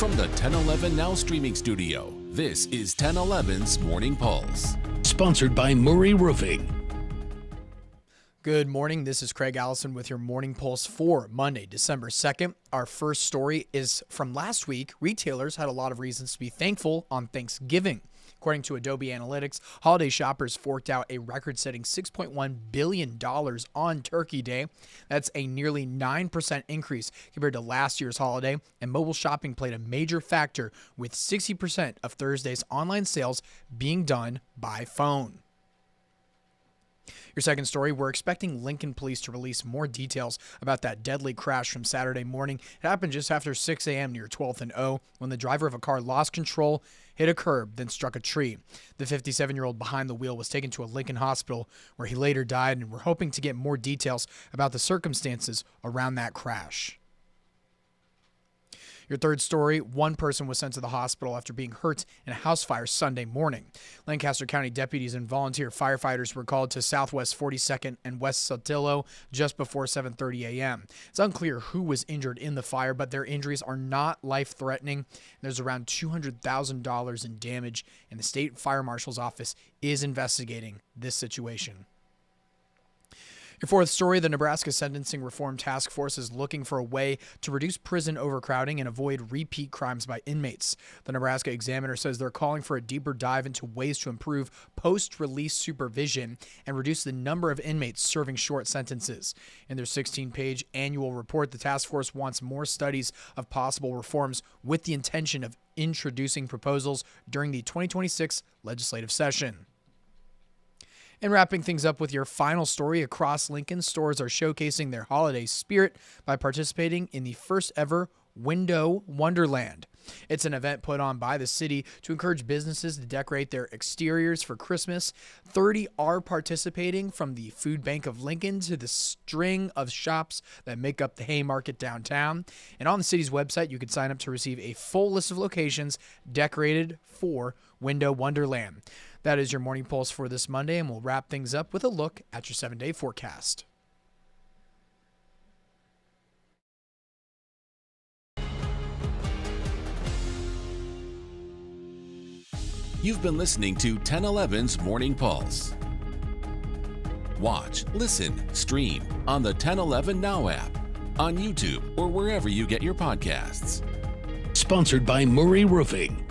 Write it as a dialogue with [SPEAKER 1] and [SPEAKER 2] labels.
[SPEAKER 1] From the 1011 Now streaming studio, this is 1011's Morning Pulse.
[SPEAKER 2] Sponsored by Murray Roofing.
[SPEAKER 3] Good morning. This is Craig Allison with your Morning Pulse for Monday, December 2nd. Our first story is from last week. Retailers had a lot of reasons to be thankful on Thanksgiving. According to Adobe Analytics, holiday shoppers forked out a record-setting $6.1 billion on Turkey Day. That's a nearly 9% increase compared to last year's holiday, and mobile shopping played a major factor, with 60% of Thursday's online sales being done by phone. Your second story, we're expecting Lincoln police to release more details about that deadly crash from Saturday morning. It happened just after 6 a.m. near 12th and O when the driver of a car lost control, hit a curb, then struck a tree. The 57-year-old behind the wheel was taken to a Lincoln hospital where he later died, and we're hoping to get more details about the circumstances around that crash. Your third story, one person was sent to the hospital after being hurt in a house fire Sunday morning. Lancaster County deputies and volunteer firefighters were called to Southwest 42nd and West Saltillo just before 7:30 a.m. It's unclear who was injured in the fire, but their injuries are not life-threatening. There's around $200,000 in damage, and the state fire marshal's office is investigating this situation. Your fourth story, the Nebraska Sentencing Reform Task Force is looking for a way to reduce prison overcrowding and avoid repeat crimes by inmates. The Nebraska Examiner says they're calling for a deeper dive into ways to improve post-release supervision and reduce the number of inmates serving short sentences. In their 16-page annual report, the task force wants more studies of possible reforms with the intention of introducing proposals during the 2026 legislative session. And wrapping things up with your final story, across Lincoln, stores are showcasing their holiday spirit by participating in the first ever Window Wonderland. It's an event put on by the city to encourage businesses to decorate their exteriors for Christmas. 30 are participating, from the Food Bank of Lincoln to the string of shops that make up the Haymarket downtown. And on the city's website, you can sign up to receive a full list of locations decorated for Window Wonderland. That is your Morning Pulse for this Monday, and we'll wrap things up with a look at your 7-day forecast.
[SPEAKER 1] You've been listening to 1011's Morning Pulse. Watch, listen, stream on the 1011 Now app, on YouTube, or wherever you get your podcasts.
[SPEAKER 2] Sponsored by Murray Roofing.